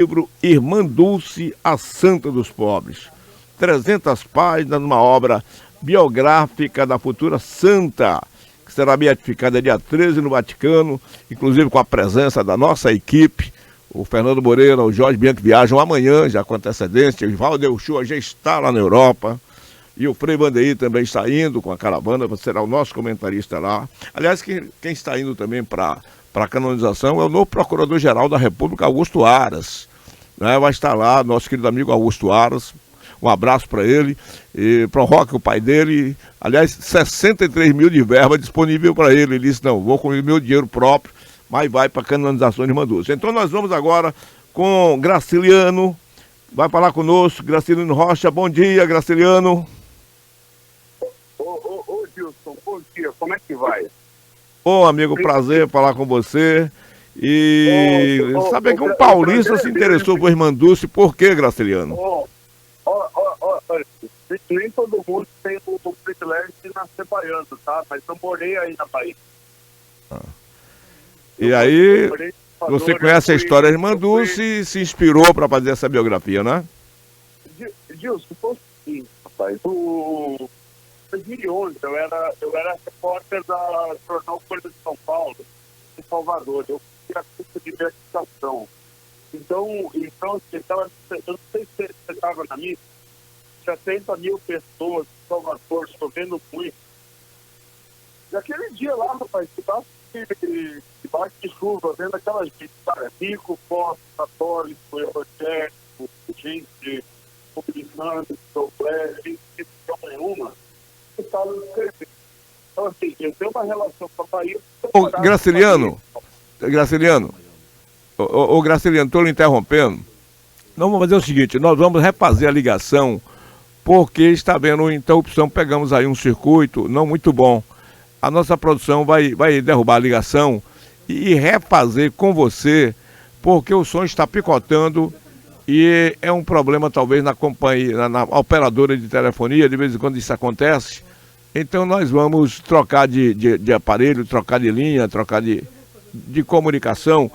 livro Irmã Dulce, a Santa dos Pobres. 300 páginas numa obra biográfica da futura santa, que será beatificada dia 13 no Vaticano, inclusive com a presença da nossa equipe. O Fernando Moreira, o Jorge Bianchi viajam amanhã, já com antecedência. O Valdeu Chua já está lá na Europa. E o Frei Vandeir também está indo com a caravana, será o nosso comentarista lá. Aliás, quem está indo também para a canonização é o novo Procurador-Geral da República, Augusto Aras. Né? Vai estar lá, nosso querido amigo Augusto Aras. Um abraço para ele, e para o Roque, o pai dele. Aliás, 63 mil de verba disponível para ele. Ele disse, não, vou com o meu dinheiro próprio, mas vai para a canonização de Irmã Dulce. Então nós vamos agora com Graciliano. Vai falar conosco, Graciliano Rocha. Bom dia, Graciliano. Ô Gilson, bom dia, como é que vai? Bom, amigo, prazer falar com você. E saber que um paulista se interessou por Irmã Dulce, por quê, Graciliano? Nem todo mundo tem o privilégio de nascer baiano, tá? Mas eu morei aí na Bahia. E aí, você conhece a história da Irmã Dulce e se inspirou para fazer essa biografia, né? Gilson, foi o seguinte, rapaz. Em 2011, eu era repórter da Jornal Folha de São Paulo, em Salvador. Eu fiz a curso de beatificação. Então eu não sei se você estava na missa, 70 mil pessoas em Salvador, chovendo muito. E aquele dia lá, rapaz, debaixo de chuva, vendo aquela gente, cara, rico, pobre, católico, evangélico, gente publicando, gente que não nenhuma, que estava escrevendo. Então, assim, eu tenho uma relação com a Bahia. Graciliano, estou lhe interrompendo. Nós vamos fazer o seguinte, nós vamos refazer a ligação, porque está havendo interrupção, pegamos aí um circuito não muito bom. A nossa produção vai derrubar a ligação e refazer com você, porque o som está picotando e é um problema talvez na companhia, na operadora de telefonia, de vez em quando isso acontece. Então nós vamos trocar de aparelho, trocar de linha, trocar de comunicação.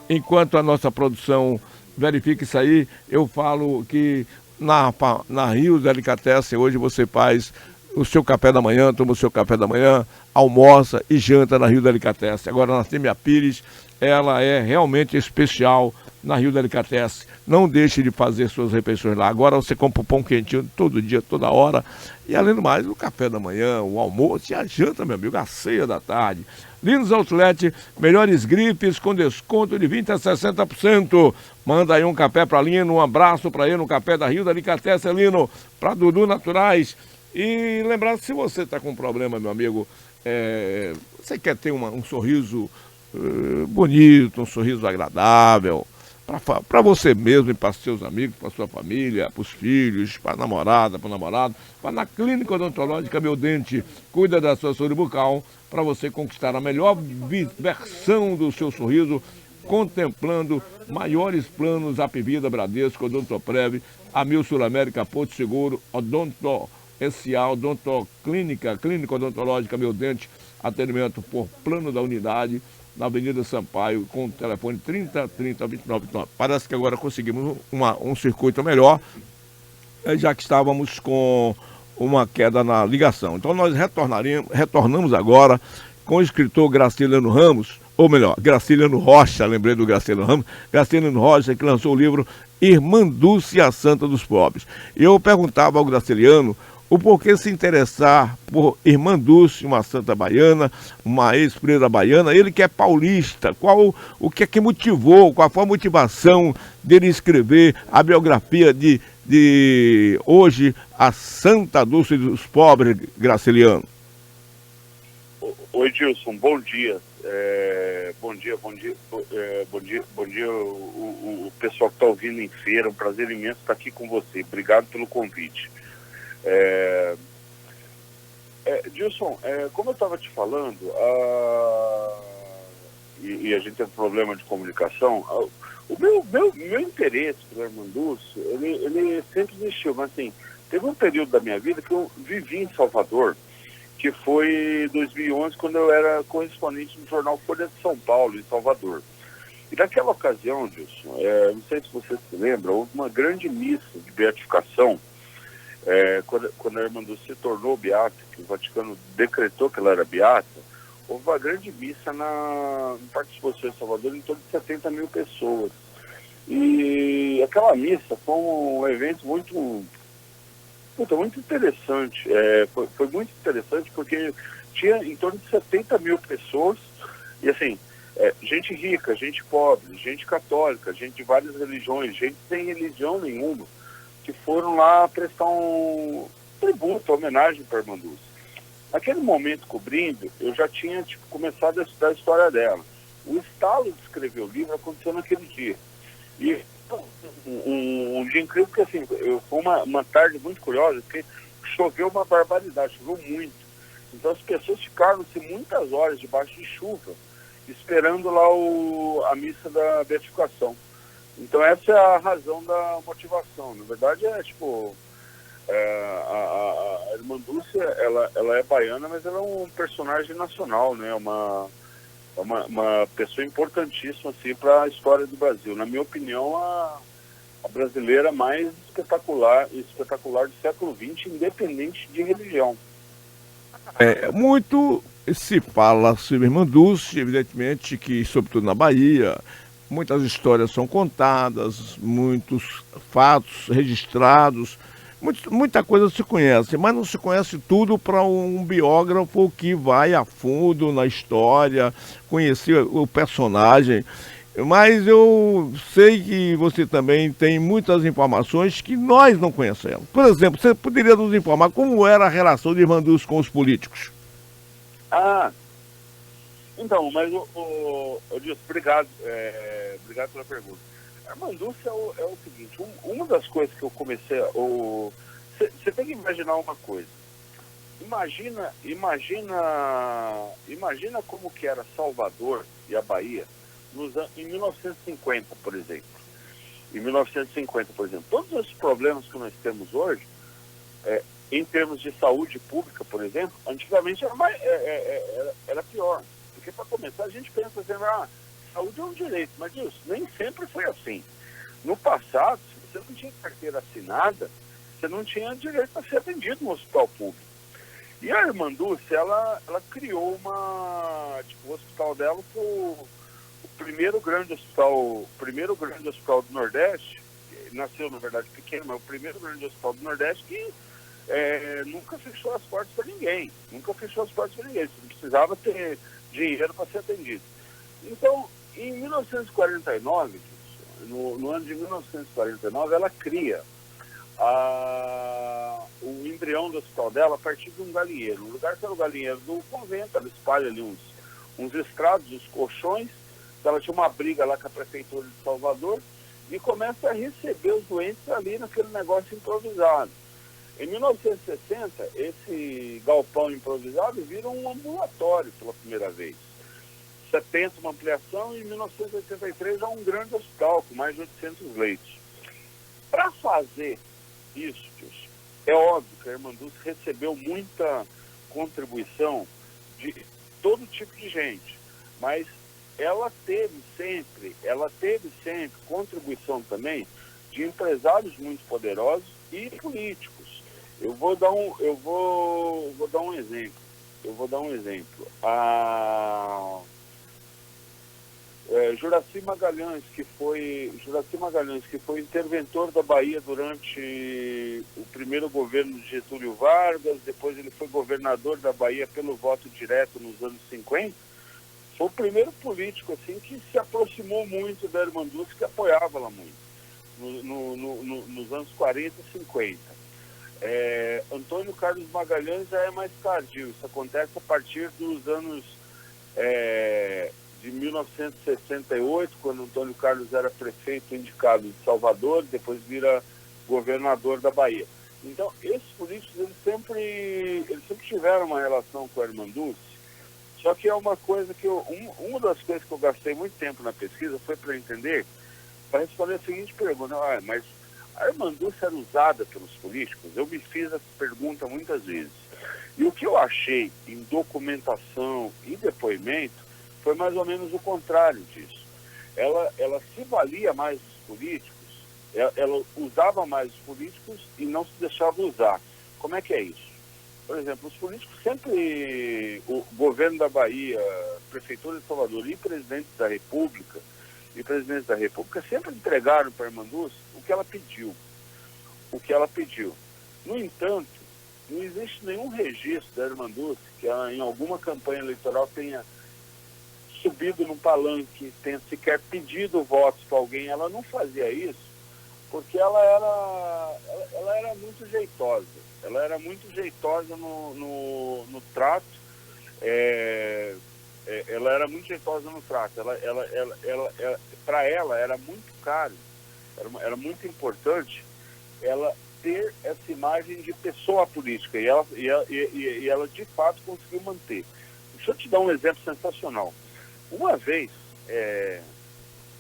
Enquanto a nossa produção verifica isso aí, eu falo que na Rio Delicatessen hoje você faz o seu café da manhã, toma o seu café da manhã, almoça e janta na Rio Delicatessen. Agora na Semia Pires, ela é realmente especial na Rio Delicatessen. Não deixe de fazer suas refeições lá. Agora você compra o pão quentinho todo dia, toda hora. E além do mais, o café da manhã, o almoço e a janta, meu amigo, a ceia da tarde. Lindos Outlet, melhores gripes com desconto de 20% a 60%. Manda aí um café para Lino, um abraço para ele no café da Rio Delicatessen, Lino, para Dudu Naturais. E lembrar, se você está com um problema, meu amigo, você quer ter um sorriso bonito, um sorriso agradável, para você mesmo e para seus amigos, para sua família, para os filhos, para a namorada, para o namorado, vai na Clínica Odontológica Meu Dente, cuida da sua saúde bucal, para você conquistar a melhor versão do seu sorriso, contemplando maiores planos Apivida, Bradesco, Odontoprev, Amil Sul-América, Porto Seguro, Odonto SA, Odontoclínica, Clínica Odontológica Meu Dente, atendimento por plano da unidade, na Avenida Sampaio, com o telefone 3030 2929. Parece que agora conseguimos um circuito melhor, já que estávamos com uma queda na ligação. Então nós retornamos agora com o escritor Graciliano Ramos, ou melhor, Graciliano Rocha, lembrei do Graciliano Ramos, Graciliano Rocha, que lançou o livro Irmã Dulce, a Santa dos Pobres. E eu perguntava ao Graciliano o porquê se interessar por Irmã Dulce, uma santa baiana, uma ex-freira baiana, ele que é paulista, o que é que motivou, qual foi a motivação dele escrever a biografia de hoje, a Santa Dulce dos Pobres, Graciliano? Oi, Gilson, bom dia. Bom dia o pessoal que está ouvindo em feira, um prazer imenso estar aqui com você. Obrigado pelo convite. Gilson, como eu estava te falando, e a gente tem um problema de comunicação, o meu interesse pela Irmã Dulce, ele sempre existiu, mas assim, teve um período da minha vida que eu vivi em Salvador, que foi 2011, quando eu era correspondente do jornal Folha de São Paulo, em Salvador. E naquela ocasião, Dilson, não sei se você se lembra, houve uma grande missa de beatificação, quando a irmã Dulce se tornou beata, que o Vaticano decretou que ela era beata. Houve uma grande missa no Parque de Exposições de Salvador, em torno de 70 mil pessoas. E aquela missa foi um evento muito interessante. Foi muito interessante porque tinha em torno de 70 mil pessoas, e assim, gente rica, gente pobre, gente católica, gente de várias religiões, gente sem religião nenhuma, que foram lá prestar um tributo, homenagem para a irmã Dulce. Naquele momento, cobrindo, eu já tinha começado a estudar a história dela. O estalo de escrever o livro aconteceu naquele dia. E um dia incrível, porque assim, foi uma tarde muito curiosa, porque choveu uma barbaridade, choveu muito. Então as pessoas ficaram-se muitas horas debaixo de chuva, esperando lá a missa da beatificação. Então essa é a razão da motivação. Na verdade a irmã Dulce, ela é baiana, mas ela é um personagem nacional, né? Uma pessoa importantíssima assim, para a história do Brasil. Na minha opinião, a brasileira mais espetacular do século XX, independente de religião. Muito se fala sobre Irmã Dulce, evidentemente que, sobretudo na Bahia, muitas histórias são contadas, muitos fatos registrados, muita coisa se conhece, mas não se conhece tudo para um biógrafo que vai a fundo na história, conhecer o personagem. Mas eu sei que você também tem muitas informações que nós não conhecemos. Por exemplo, você poderia nos informar como era a relação de Irmã Dulce com os políticos? Então, mas eu disse, obrigado pela pergunta. A irmã Dulce é o seguinte, uma das coisas que eu comecei, você tem que imaginar uma coisa. Imagina como que era Salvador e a Bahia em 1950, por exemplo. Em 1950, por exemplo, todos os problemas que nós temos hoje, em termos de saúde pública, por exemplo, antigamente era pior. Porque, para começar, a gente pensa assim, saúde é um direito, mas isso nem sempre foi assim. No passado, se você não tinha carteira assinada, você não tinha direito a ser atendido no hospital público. E a irmã Dulce, ela criou o hospital dela foi o primeiro grande hospital do Nordeste, nasceu, na verdade, pequeno, mas o primeiro grande hospital do Nordeste que nunca fechou as portas para ninguém. Você não precisava ter dinheiro para ser atendido. Então, em 1949, no ano de 1949, ela cria o embrião do hospital dela a partir de um galinheiro. Um lugar que era o galinheiro do convento, ela espalha ali uns estrados, uns colchões. Ela tinha uma briga lá com a prefeitura de Salvador e começa a receber os doentes ali naquele negócio improvisado. Em 1960, esse galpão improvisado vira um ambulatório pela primeira vez. 70, uma ampliação, e em 1983 já um grande hospital com mais de 800 leitos. Para fazer isso, é óbvio que a irmã Dulce recebeu muita contribuição de todo tipo de gente, mas ela teve sempre contribuição também de empresários muito poderosos e políticos. Eu vou dar um exemplo. Juracy Magalhães, que foi interventor da Bahia durante o primeiro governo de Getúlio Vargas, depois ele foi governador da Bahia pelo voto direto nos anos 50, foi o primeiro político assim, que se aproximou muito da irmã Dulce, que apoiava ela muito, nos anos 40 e 50. Antônio Carlos Magalhães já é mais tardio, isso acontece a partir dos anos de 1968, quando Antônio Carlos era prefeito indicado de Salvador, depois vira governador da Bahia. Então, esses políticos, eles sempre tiveram uma relação com a irmã Dulce, só que é uma coisa que uma das coisas que eu gastei muito tempo na pesquisa foi para entender, para responder a seguinte pergunta: mas a irmã Dulce era usada pelos políticos? Eu me fiz essa pergunta muitas vezes. E o que eu achei em documentação e depoimento foi mais ou menos o contrário disso. ela se valia mais dos políticos, ela usava mais os políticos e não se deixava usar. Como é que é isso? Por exemplo, os políticos sempre, o governo da Bahia, prefeitura de Salvador e presidentes da República, sempre entregaram para a irmã Dulce o que ela pediu. No entanto, não existe nenhum registro da irmã Dulce que ela, em alguma campanha eleitoral, tenha subido num palanque, tenha sequer pedido votos para alguém. Ela não fazia isso porque ela era muito jeitosa. Ela era muito jeitosa no trato. Ela era muito jeitosa no trato. Para ela era muito caro, era muito importante ela ter essa imagem de pessoa política, e ela de fato conseguiu manter. Deixa eu te dar um exemplo sensacional. Uma vez,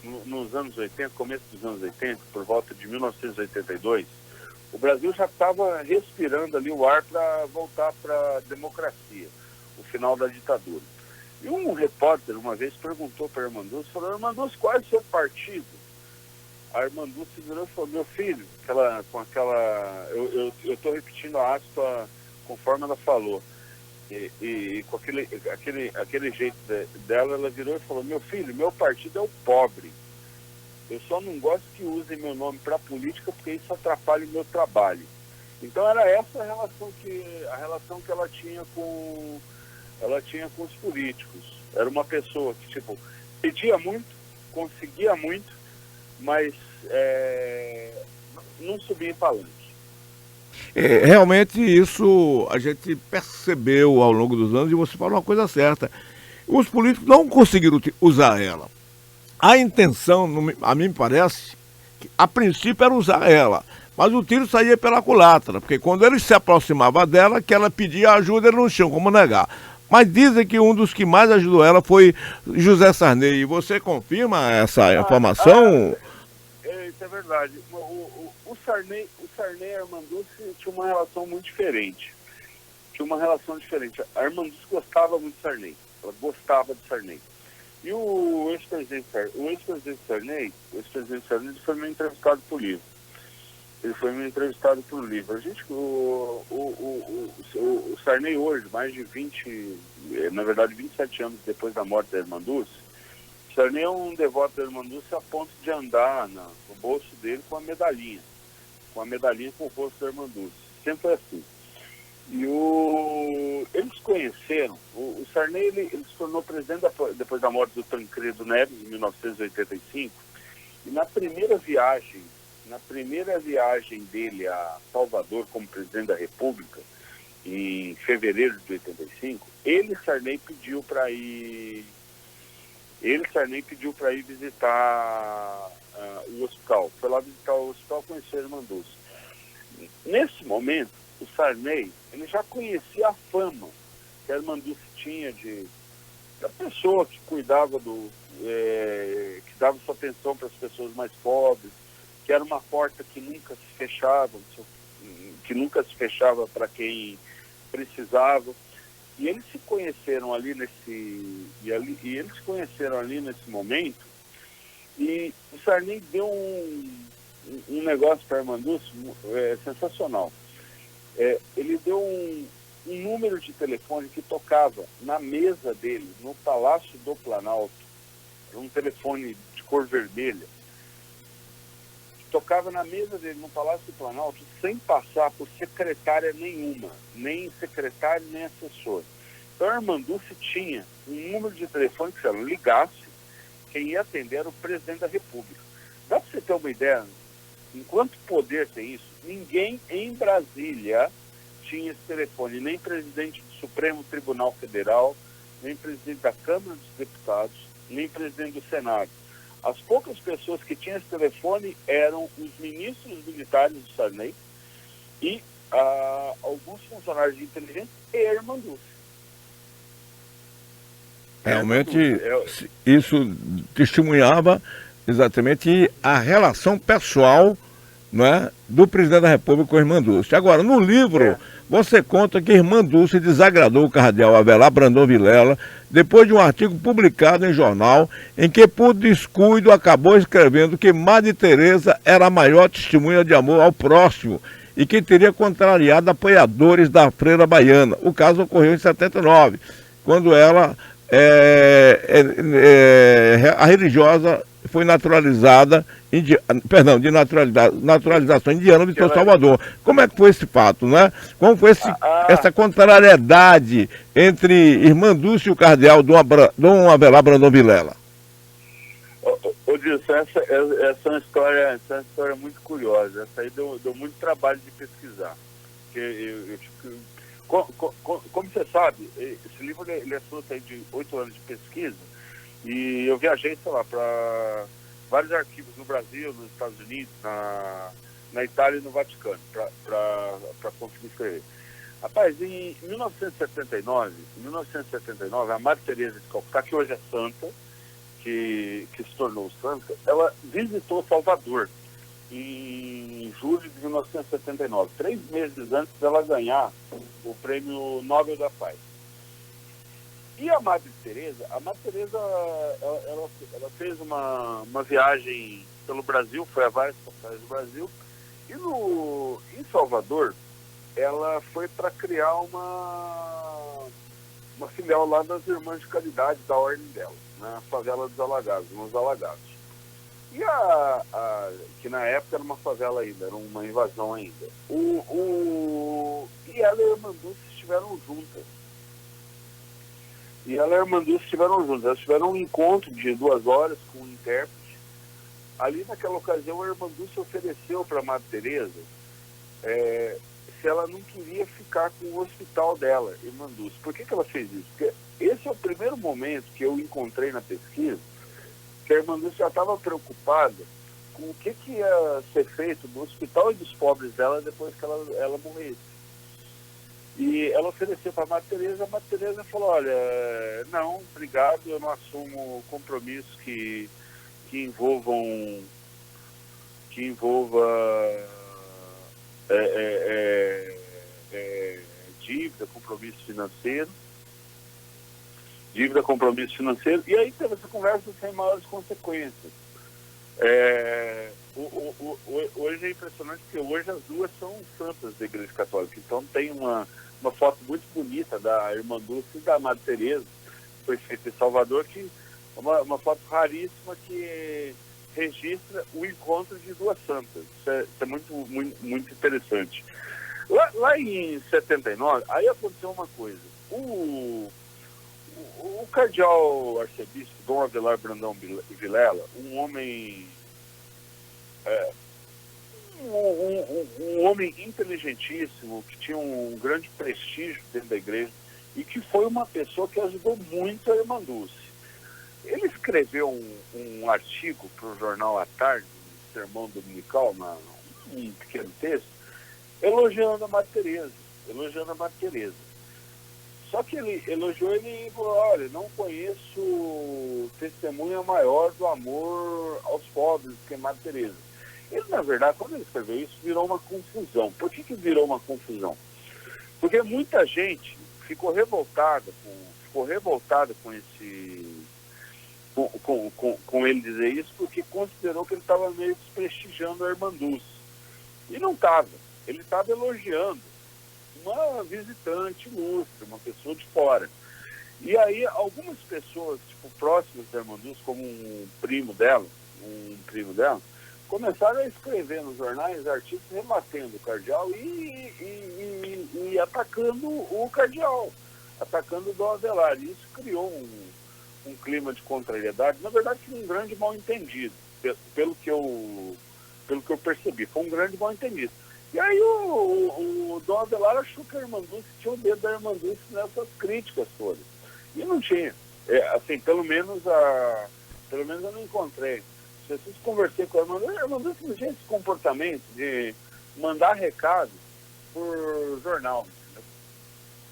nos anos 80, começo dos anos 80, por volta de 1982, o Brasil já estava respirando ali o ar para voltar para a democracia, o final da ditadura. E um repórter uma vez perguntou para a irmã Dulce, falou: irmã Dulce, qual é o seu partido? A irmã Dulce virou e falou: meu filho, eu estou repetindo a aspa conforme ela falou, e com aquele jeito dela, ela virou e falou: meu filho, meu partido é o pobre. Eu só não gosto que usem meu nome para política porque isso atrapalha o meu trabalho. Então era essa a relação que ela tinha com os políticos. Era uma pessoa que, tipo, pedia muito, conseguia muito, mas não subia em palanque. Realmente isso a gente percebeu ao longo dos anos, e você falou uma coisa certa. Os políticos não conseguiram usar ela. A intenção, a mim me parece, que a princípio era usar ela, mas o tiro saía pela culatra, porque quando ele se aproximava dela, que ela pedia ajuda, ele não tinha como negar. Mas dizem que um dos que mais ajudou ela foi José Sarney. E você confirma essa informação? Isso é verdade. O Sarney e a irmã Dulce tinham uma relação muito diferente. A irmã Dulce gostava muito de Sarney. Ela gostava de Sarney. E o ex-presidente Sarney foi meu entrevistado por livro. O Sarney hoje, mais de 27 anos depois da morte da irmã Dulce, Sarney é um devoto da irmã Dulce a ponto de andar no bolso dele com a medalhinha com o rosto da irmã Dulce. Sempre assim. E eles conheceram, o Sarney ele se tornou presidente depois da morte do Tancredo Neves, em 1985, e na primeira viagem dele a Salvador como presidente da República, em fevereiro de 85, Sarney pediu para ir visitar o hospital. Foi lá visitar o hospital, conhecer a irmã Dulce. Nesse momento, o Sarney ele já conhecia a fama que a irmã Dulce tinha da pessoa que cuidava que dava sua atenção para as pessoas mais pobres, que era uma porta que nunca se fechava para quem precisava. E eles se conheceram ali nesse momento, e o Sarney deu um negócio para a irmã Dulce sensacional. Ele deu um número de telefone que tocava na mesa dele, no Palácio do Planalto. Era um telefone de cor vermelha. Tocava na mesa dele, no Palácio do Planalto, sem passar por secretária nenhuma, nem secretário, nem assessor. Então a irmã Dulce tinha um número de telefone que, se ela ligasse, quem ia atender era o presidente da República. Dá para você ter uma ideia? Enquanto poder tem isso, ninguém em Brasília tinha esse telefone, nem presidente do Supremo Tribunal Federal, nem presidente da Câmara dos Deputados, nem presidente do Senado. As poucas pessoas que tinham esse telefone eram os ministros militares do Sarney e alguns funcionários de inteligência e a irmã Dulce. Realmente, isso testemunhava exatamente a relação pessoal, não é, do presidente da República com a irmã Dulce. Agora, no livro, você conta que Irmã Dulce desagradou o cardeal Avelar Brandão Vilela depois de um artigo publicado em jornal em que, por descuido, acabou escrevendo que Madre Teresa era a maior testemunha de amor ao próximo e que teria contrariado apoiadores da freira baiana. O caso ocorreu em 79, quando ela, a religiosa, foi naturalizada, de naturalização indiana de São Salvador. Como é que foi esse fato, né? Como foi essa contrariedade entre Irmã Dulce e o cardeal Dom Avelar Brandão Vilela? Ô Dilson, essa é uma história muito curiosa. Essa aí deu muito trabalho de pesquisar. Como você sabe, esse livro ele é fruto aí de 8 anos de pesquisa, e eu viajei, sei lá, para vários arquivos no Brasil, nos Estados Unidos, na Itália e no Vaticano, para conseguir escrever. Rapaz, em 1979, a Madre Teresa de Calcutá, que hoje é santa, que se tornou santa, ela visitou Salvador em julho de 1979, 3 meses antes dela ganhar o Prêmio Nobel da Paz. E a Madre Teresa, ela fez uma viagem pelo Brasil, foi a várias capitais do Brasil, e em Salvador ela foi para criar uma filial lá das Irmãs de Caridade, da ordem dela, na favela dos Alagados, nos Alagados. E que na época era uma favela ainda, era uma invasão ainda. E ela e a Irmã Dulce estiveram juntas. Elas tiveram um encontro de 2 horas com um intérprete. Ali naquela ocasião a Irmã Dulce ofereceu para a Madre Teresa se ela não queria ficar com o hospital dela, Irmã Dulce. Por que ela fez isso? Porque esse é o primeiro momento que eu encontrei na pesquisa que a Irmã Dulce já estava preocupada com o que ia ser feito do hospital e dos pobres dela depois que ela morresse. E ela ofereceu para a Madre Teresa falou, olha, não, obrigado, eu não assumo compromissos que envolva dívida, compromisso financeiro. E aí teve essa conversa sem maiores consequências. Hoje é impressionante porque hoje as duas são santas da Igreja Católica. Então tem uma foto muito bonita da Irmã Dulce e da Madre Teresa, que foi feita em Salvador, que uma foto raríssima que registra o encontro de 2 santas. Isso é muito, muito, muito interessante. Lá em 79, aí aconteceu uma coisa. O cardeal arcebispo Dom Avelar Brandão Vilela, um homem um homem inteligentíssimo, que tinha um grande prestígio dentro da igreja e que foi uma pessoa que ajudou muito a Irmã Dulce. Ele escreveu um artigo para o jornal à tarde, um sermão dominical, um pequeno texto, elogiando a Madre Teresa. Só que ele elogiou ele e falou, olha, não conheço testemunha maior do amor aos pobres do que Madre Teresa. Ele, na verdade, quando ele escreveu isso, virou uma confusão. Por que virou uma confusão? Porque muita gente ficou revoltada com ele dizer isso, porque considerou que ele estava meio desprestigiando a Irmã Dulce. E não estava. Ele estava elogiando uma visitante ilustre, uma pessoa de fora. E aí, algumas pessoas, próximas da Irmã Dulce, como um primo dela, começaram a escrever nos jornais artigos rebatendo o cardeal e atacando o cardeal, atacando o Dom Avelar. E isso criou um clima de contrariedade, na verdade, um grande mal-entendido, pelo que eu percebi. Foi um grande mal-entendido. E aí o Dom Avelar achou que a Irmã Dulce tinha o dedo da Irmã Dulce nessas críticas todas. E não tinha. Pelo menos eu não encontrei. Se eu conversei com a Irmã Dulce não tinha esse comportamento de mandar recado por jornal. Entendeu?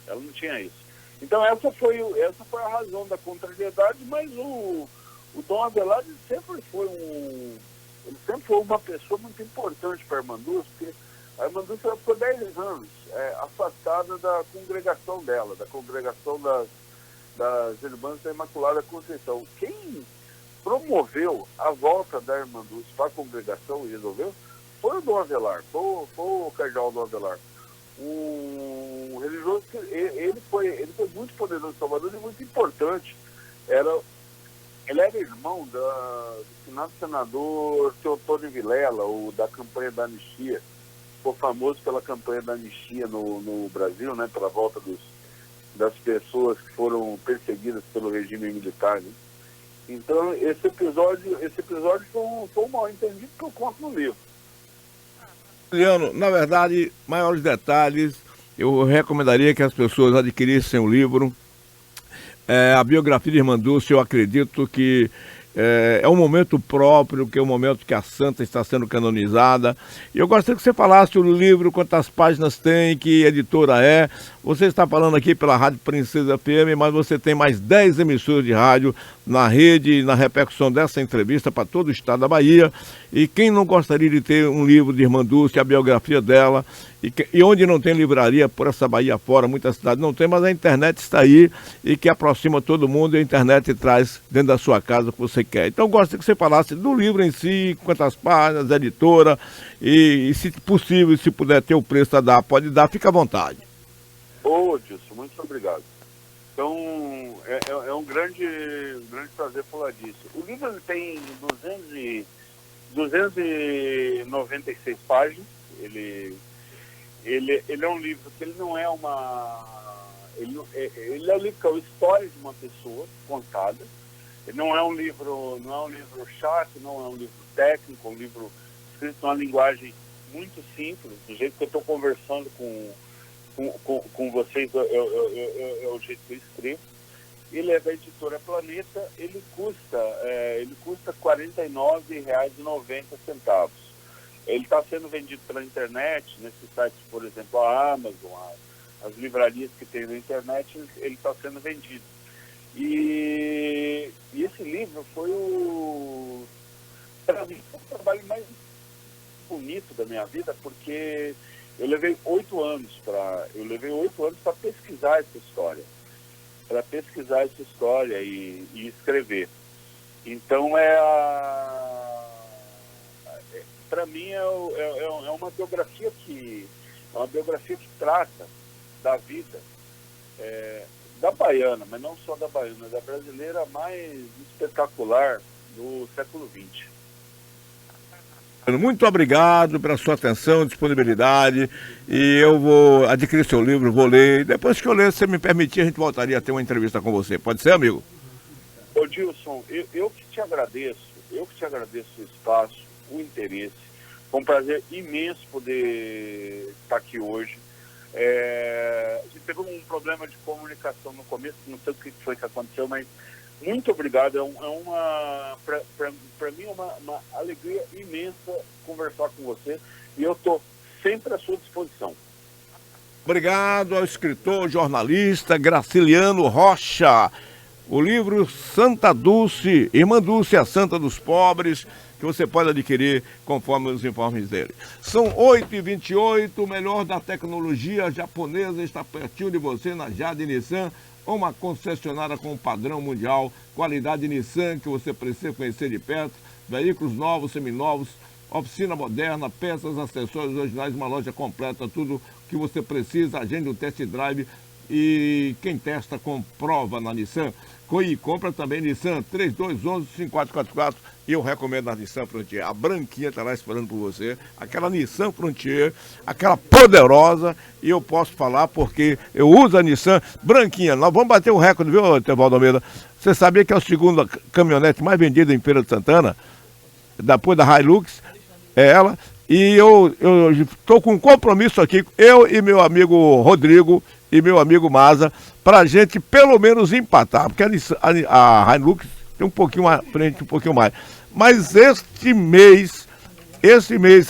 Ela não tinha isso. Então essa foi a razão da contrariedade, mas o Dom Avelar sempre foi uma pessoa muito importante para a Irmã Dulce, porque A irmã Dulce ela ficou 10 anos afastada da congregação dela, da congregação das Irmãs da Imaculada Conceição. Quem promoveu a volta da irmã Dulce para a congregação e resolveu foi o Dom Avelar, foi o cardeal Dom Avelar. Um religioso que ele foi muito poderoso em Salvador e muito importante. Ele era irmão do finado senador Teotônio Vilela, da campanha da anistia. Ficou famoso pela campanha da anistia no Brasil, né, pela volta das pessoas que foram perseguidas pelo regime militar. Né? Então, esse episódio foi um mal entendido que eu conto no livro. Juliano, na verdade, maiores detalhes, eu recomendaria que as pessoas adquirissem o livro. A biografia de Irmã Dulce, eu acredito que é um momento próprio, que é um momento que a santa está sendo canonizada. E eu gostaria que você falasse o livro, quantas páginas tem, que editora é. Você está falando aqui pela Rádio Princesa FM, mas você tem mais 10 emissoras de rádio na rede, na repercussão dessa entrevista para todo o estado da Bahia. E quem não gostaria de ter um livro de Irmã Dulce, a biografia dela, e onde não tem livraria por essa Bahia fora, muitas cidades não tem, mas a internet está aí e que aproxima todo mundo, e a internet traz dentro da sua casa o que você quer. Então, eu gostaria que você falasse do livro em si, quantas páginas, editora, e se possível, se puder ter o preço a dar, pode dar, fica à vontade. Ô, Dilson, muito obrigado. Então, é um grande prazer falar disso. O livro ele tem 296 páginas. Ele é um livro que ele não é ele é um livro que é a história de uma pessoa contada. Ele não é um livro chato, não é um livro técnico, é um livro escrito numa linguagem muito simples, do jeito que eu estou conversando com vocês, é o jeito que eu escrevo. Ele é da editora Planeta, ele custa R$ 49,90. Ele está sendo vendido pela internet, nesses sites, por exemplo, a Amazon, as livrarias que tem na internet, ele está sendo vendido. E esse livro foi para mim, foi o trabalho mais bonito da minha vida, porque eu levei 8 anos para pesquisar essa história. E escrever. Então para mim é uma biografia que trata da vida da baiana, mas não só da baiana, da brasileira mais espetacular do século XX. Muito obrigado pela sua atenção, disponibilidade, e eu vou adquirir seu livro, vou ler. Depois que eu ler, se você me permitir, a gente voltaria a ter uma entrevista com você. Pode ser, amigo? Ô Dilson, eu que te agradeço o espaço, o interesse. Foi um prazer imenso poder estar aqui hoje. A gente teve um problema de comunicação no começo, não sei o que foi que aconteceu, mas muito obrigado. Para mim é uma alegria imensa conversar com você, e eu estou sempre à sua disposição. Obrigado ao escritor, jornalista Graciliano Rocha. O livro Santa Dulce, Irmã Dulce, a Santa dos Pobres, que você pode adquirir conforme os informes dele. São 8h28, o melhor da tecnologia japonesa está pertinho de você na Jade Nissan, uma concessionária com padrão mundial, qualidade Nissan que você precisa conhecer de perto, veículos novos, seminovos, oficina moderna, peças, acessórios originais, uma loja completa, tudo que você precisa, agende um test drive e quem testa comprova na Nissan. E compra também Nissan 3211-5444 e eu recomendo a Nissan Frontier. A branquinha está lá esperando por você, aquela Nissan Frontier, aquela poderosa, e eu posso falar porque eu uso a Nissan branquinha. Nós vamos bater o recorde, viu, Tevaldo Almeida? Você sabia que é a segunda caminhonete mais vendida em Feira de Santana? Depois da Hilux, é ela. E eu estou com um compromisso aqui, eu e meu amigo Rodrigo e meu amigo Maza, para a gente pelo menos empatar, porque a Hilux tem um pouquinho à frente, um pouquinho mais. Mas esse mês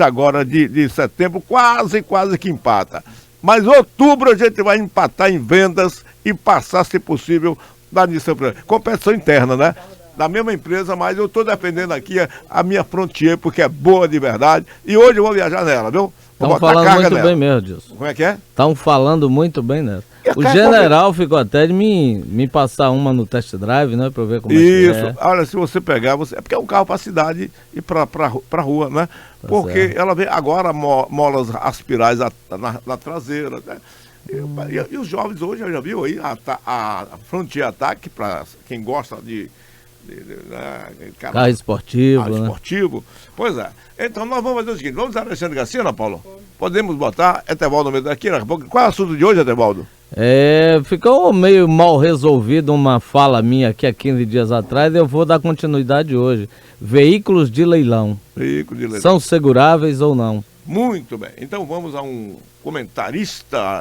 agora de setembro, quase que empata. Mas outubro a gente vai empatar em vendas e passar, se possível, da Nissan. Competição interna, né? Da mesma empresa, mas eu estou defendendo aqui a minha Frontier, porque é boa de verdade. E hoje eu vou viajar nela, viu? Estão falando muito bem mesmo, Dilson. Como é que é? Estão falando muito bem nessa. O carga general ficou até de me passar uma no test drive, né? Pra eu ver como Isso. é que é. Olha, se você pegar, é porque é um carro para cidade e para rua, né? Tá Porque certo. ela vem agora molas aspirais na traseira, né? E os jovens hoje, já viu aí, a Frontier Attack, para quem gosta de Carro esportivo, né? esportivo. Pois é. Então nós vamos fazer o seguinte, vamos a Alexandre Garcia, Ana Paula? Podemos botar Etevaldo no meio daqui daqui a pouco. Qual é o assunto de hoje, Etevaldo? Ficou meio mal resolvido uma fala minha aqui há 15 dias atrás, eu vou dar continuidade hoje. Veículos de leilão. Veículo de leilão. São seguráveis ou não? Muito bem. Então vamos a um comentarista